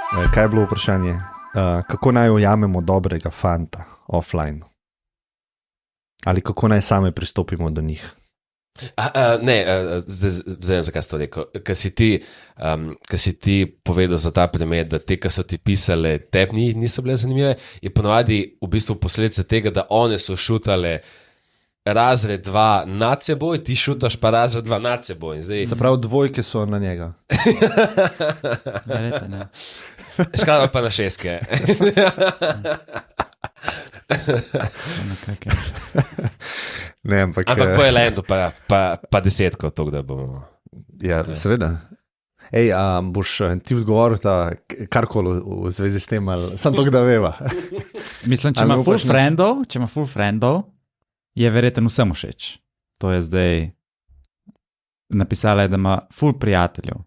Kaj je bilo vprašanje? Kako naj ujamemo dobrega fanta offline? Ali kako naj same pristopimo do njih? Zdaj vem, zakaj si to rekel. Ker si ti povedal za ta primer, da te, ki so ti pisale, tebi niso bile zanimive, je ponovadi v bistvu posledica tega, da one so šutale razred 2 nad seboj, ti šutaš pa razred 2 nad seboj. Se pravi, dvojke so na njega. Verjete, ne. Škoda pa na 6. Ne, ampak po Elendu pa 10, tako da bomo. Ja, seveda. Ej, boš ti odgovoril karkoli v zvezi s tem, ali sam to, da veva? Mislim, če ima full friendov, je verjetno vsem všeč. To je zdaj napisala, da ima full prijateljev.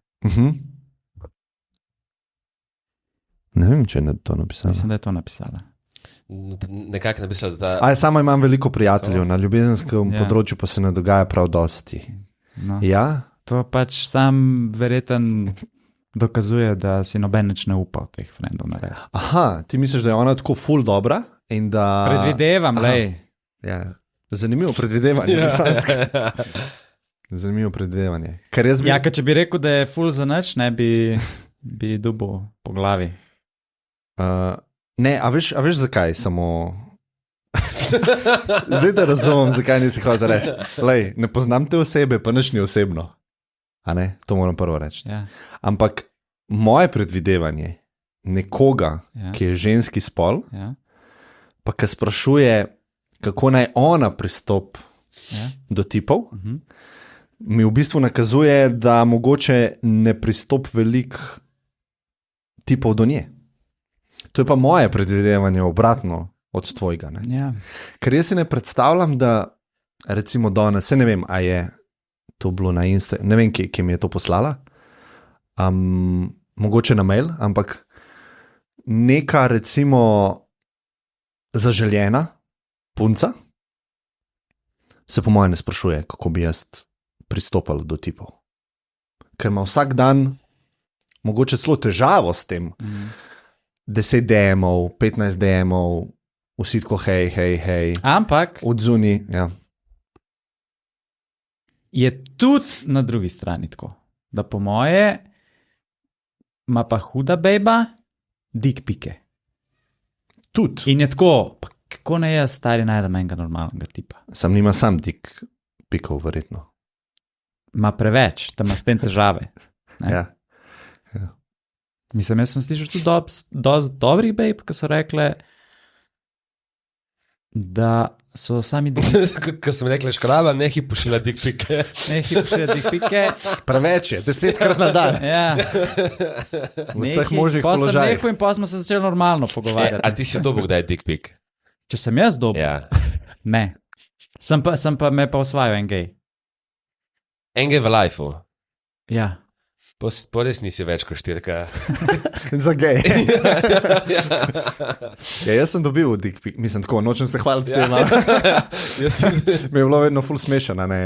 Ne vem, če je to napisala. Mislim, da je to napisala. Nekako napisala, da Sama imam veliko prijateljev, na ljubezenskem področju pa se ne dogaja prav dosti. No. Ja? To pač sam verjetno dokazuje, da si noben nič ne upa od teh frendov narediti. Aha, ti misliš, da je ona tako ful dobra in da... Predvidevam, lej. Ja, zanimivo predvidevanje. Zanimivo predvidevanje. Ja, ker če bi rekel, da je ful za nič, ne bi dobil po glavi. Ne, a veš zakaj samo... Zdaj da razumem, zakaj nisi hotel reči. Lej, ne poznam te osebe, pa nič ni osebno. A ne? To moram prvo reči. Ja. Ampak moje predvidevanje nekoga, ki je ženski spol, pa ki sprašuje, kako naj ona pristop do tipov, mi v bistvu nakazuje, da mogoče ne pristop velik tipov do nje. To je pa moje predvidevanje obratno od tvojega. Ne? Ja. Ker jaz si ne predstavljam, da recimo danes, ne vem, a je to bilo na Instagramu, ne vem, kje mi je to poslala, mogoče na mail, ampak neka recimo zaželjena punca se po mojem ne sprašuje, kako bi jaz pristopal do tipov. Ker ima vsak dan mogoče celo težavo s tem, 10 DM-ov, 15 DM-ov, vsi tako hej. Ampak odzuni, ja. Je tudi na drugi strani tako, da po moje ima pa huda bejba dick pike. Tudi. In je tako, kako ne jaz stari najdem enega normalnega tipa. Sam nima sam dick pikov, verjetno. Ma preveč, da ima s tem težave. Ja. Mislim, jaz sem slišal tudi dosti dobrih bejb, ki so rekle, da so sami Ko sem rekla škraba, nehi pošila dick pike. Preveč je, 10-krat na dan. Ja. V vseh možnih položajih. Pa sem nekaj in pa smo se začeli normalno pogovarjati. A ti si dobil kdaj dick pik? Če sem jaz dobil? Ja. Ne. Sem pa me pa osvajal en gej. En gej v lifeu? Ja. Po res nisi več kot 4. Za gej. Ja, jaz sem dobil dick pic, mislim tako, nočem se hvaliti s tem. Mi je bilo vedno ful smešen, ne?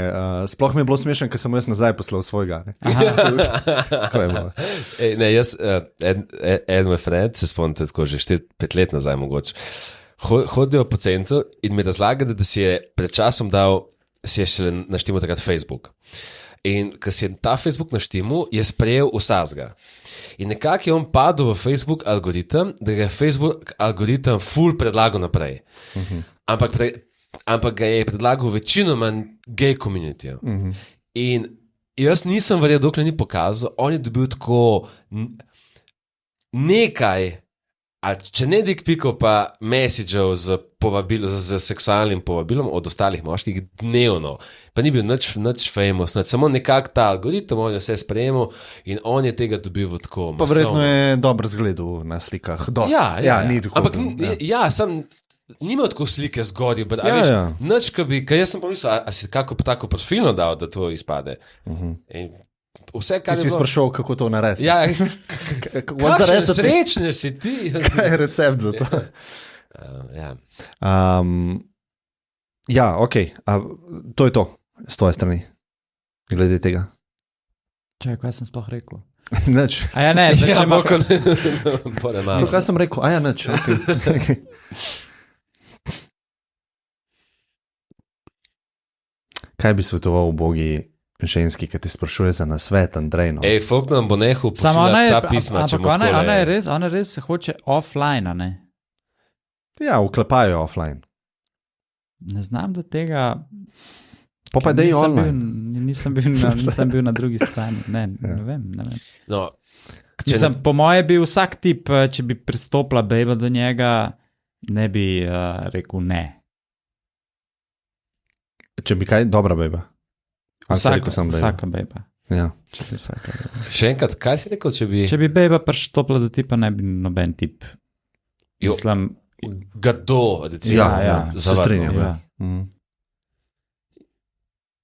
Sploh mi je bilo smešen, ker sem jaz nazaj poslal svojega. Tako je bilo. Ne, jaz, en moj friend, se spomnite tako že 4-5 let nazaj mogoče, hodijo po centru in mi razlaga, da si je pred časom si je šele naštimo takrat Facebook. In ko si je ta Facebook naštimu, je sprejel vsazga. In nekako je on padel v Facebook algoritem, da ga je Facebook algoritem ful predlagal naprej. Ampak ga je predlagal večinoma gay community. In jaz nisem verjel, dokler ni pokazal, on je dobil tako nekaj, a če ne dick pikov, pa messagev z seksualnim povabilom od ostalih moških dnevno. Pa ni bil nič famous, samo nekak ta algoritem, on je vse sprejemal in on je tega dobil v tako masovno. Pa verjetno je dobro zgledal na slikah. Ja. Ni tako. Ampak sam nima tako slike zgodi, nič, kaj jaz sem pomislil, a si kako tako profilno dal, da to izpade. In vse, ti si sprašal, kako to narediti. Ja, kakšen srečnež si ti. Kaj je recept za to? Ja, ok. To je to, z tvoje strani, glede tega. Čaj, kaj sem sploh rekel? Nič. A ja, ne, Ja, ima... bore malo. Kaj sem rekel? A ja, nič. Okay. Kaj bi svetoval ubogi ženski, ki te sprašuje za nasvet, Andrej? No? Ej, folk nam bo nehal pošiljati ta pisma, če bo tako. Ona res hoče offline, a ne? Ja, vklepajo offline. Ne znam do tega... Pa dej online. Nisem bil na drugi strani. Ne vem. No, po moje bi vsak tip, če bi pristopila bejba do njega, ne bi rekel ne. Če bi kaj, dobra bejba. Vsaka bejba. Ja. Še enkrat, kaj si rekel, če bi... Če bi bejba pristopila do tipa, ne bi noben tip. Mislim... Gado, recimo. Ja, se strinjam.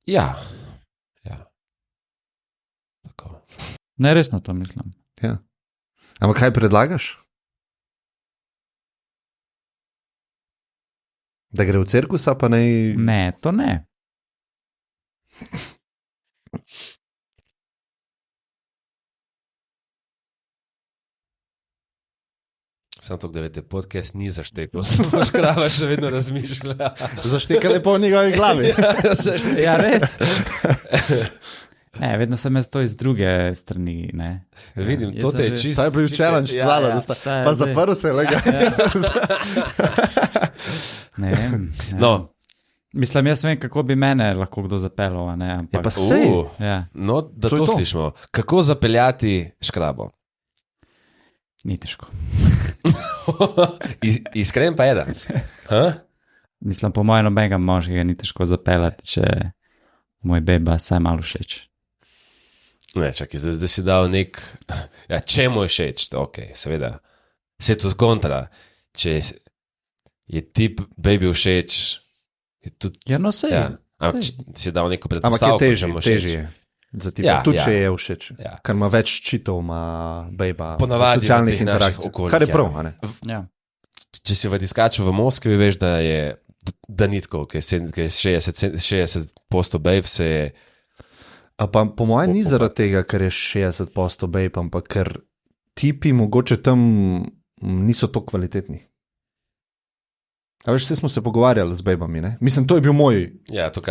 Ja. Ja. Tako. Ne, resno to mislim. Ja. Ampak kaj predlagaš? Da gre v cirkusa, pa ne... Ne, to ne. Sam to, da veste, podcast ni zaštekal, samo škrava še vedno razmišlja. Zaštekal je po njegovi glavi. Ja, res. Ne, vedno sem jaz to iz druge strani, ne. Vidim, to te je čisto. Ta je bil challenge, pa zaprl se, lega. Ne vem. No. Mislim, jaz vem, kako bi mene lahko kdo zapeljal, ne. Ja, pa sej. No, da to slišimo. Kako zapeljati škrabo? Ni težko. Iskren pa je danes. Mislim, po mojem nobenega moškega ni težko zapeljati, če moj beba saj malo všeč. Ne, čakaj, zdaj si dal nek... Ja, če mu je všeč, ok, seveda. Se to zkontra. Če je tip baby všeč, je tudi... Ja, no sej. Ja. Ampak si dal neko predpostavko, če mu všeč. Težje. Tudi če je všeč, ker ima več čitov, ima bejba, socialnih interakcij, kar je prav. Ja. Če si v diskaču v Moskvi, veš, da ni tako, ker je 60% bejb se je... Pa po mojem ni zaradi tega, ker je 60% bejb, ampak ker tipi mogoče tam niso to kvalitetni. A veš, vse smo se pogovarjali z bejbami, ne? Mislim, to je bil moj... Ja, to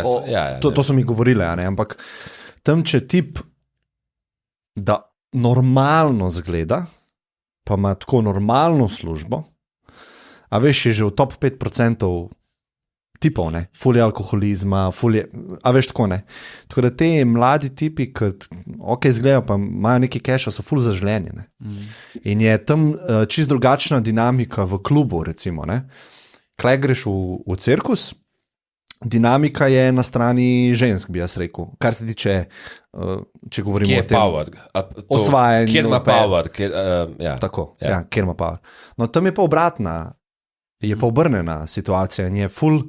so mi govorile, ne? Ampak tam, če tip, da normalno zgleda, pa ima tako normalno službo, a veš, je že v top 5% tipov, ne, ful je alkoholizma, a veš tako, ne. Tako da te mladi tipi, ki ok, izgledajo, pa imajo neki keša, so ful zaželjeni, ne. In je tam čist drugačna dinamika v klubu, recimo, ne. Klej greš v cirkus, dinamika je na strani žensk, bi jaz rekel. Kar se tiče, če govorimo o tem osvajanju. Kjer ima power. Tako, kjer ima power. No, tam je pa obratna, je pa obrnjena situacija in je ful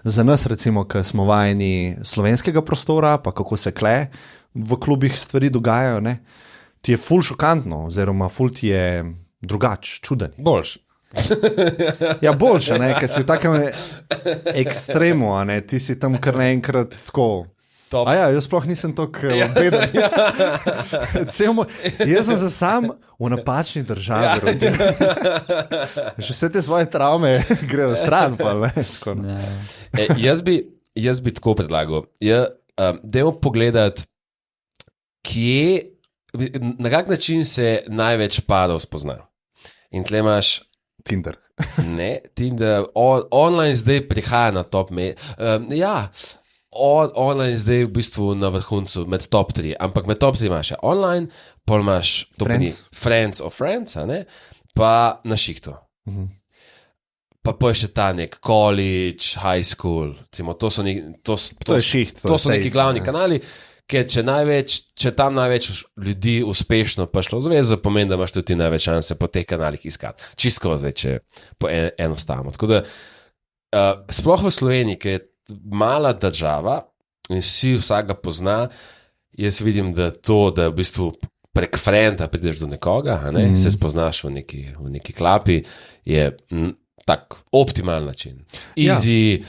za nas, recimo, ki smo vajeni slovenskega prostora, pa kako se kle v klubih stvari dogajajo, ne, ti je ful šokantno, oziroma ful ti je drugač, čuden. Boljš. Ja, boljša, ne, ker si v takem ekstremu, a ne, ti si tam kar naenkrat tako. Top. A ja, jaz sploh nisem tako obeden. Jaz sem za sam v napačni državi. Že vse te svoje travme grejo stran, pa ne. Jaz bi tako predlagal. Dajmo pogledati, na kak način se največ parov spozna. In tle imaš Tinder. Ne, Tinder, online zdaj prihaja na top online zdaj v bistvu na vrhuncu med top 3, ampak med top 3 imaš online, pol imaš friends of friends, a ne, pa na šihtu. Pa je še ta nek college, high school, recimo, to so neki glavni kanali, ker če tam največ ljudi uspešno pa šlo v zvezo, pomeni, da imaš tudi največ šanse po teh kanalih iskati. Čisto zdaj, če po enostavno. Tako da, sploh v Sloveniji, ki je mala država in vsak ga pozna, jaz vidim, da v bistvu prek frenda prideš do nekoga, se spoznaš v neki klapi, je tak optimalen način. Easy,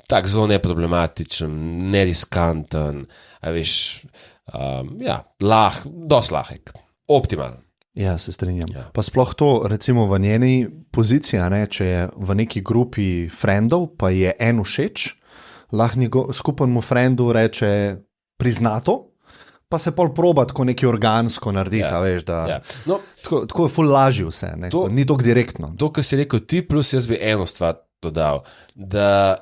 tak zelo neproblematičen, neriskanten, a veš, dosti lahek, optimalen. Ja, se strinjam. Ja. Pa sploh to, recimo v njeni poziciji, ne, če je v neki grupi frendov, pa je en všeč, lahko skupnemu frendu reče priznato, pa se pol proba tako neki organsko narediti, veš, da no, tako je ful lažje vse, ne, ni tako direktno. To, kar si rekel ti, plus jaz bi eno stvar dodal, da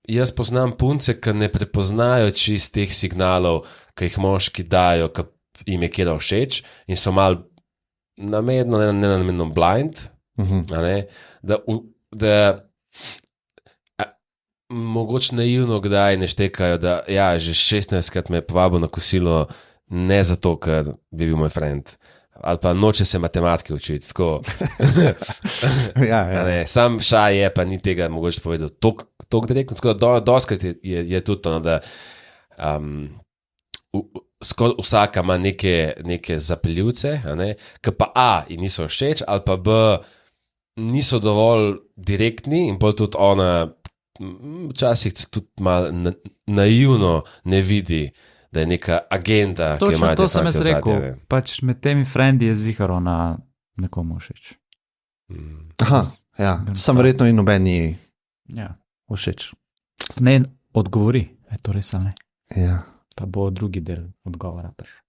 jaz poznam punce, ki ne prepoznajo čist teh signalov, ki jih moški dajo, ki jim je kjeda všeč in so malo namedno, ne namenno blind, da mogoče naivno kdaj ne štekajo, da že 16krat me je povabil na kosilo, ne zato, ker bi bil moj friend, ali pa noče se matematike učiti, tako. Sam šaj je, pa ni tega mogoče povedal toliko direktno, tako da doskrat je tudi to, da skoraj vsaka ima neke zapeljivce, ki pa in niso všeč, ali pa B, niso dovolj direktni in bolj tudi ona včasih tudi malo naivno ne vidi, da je neka agenda, točno, ki ima to sem jaz rekel, pač med temi frendi je ziharo na nekomu všeč. Aha, ja, sam verjetno in noben ni všeč. Ne odgovori, je to res ali ne? Ja. Pa bo drugi del odgovora prišel.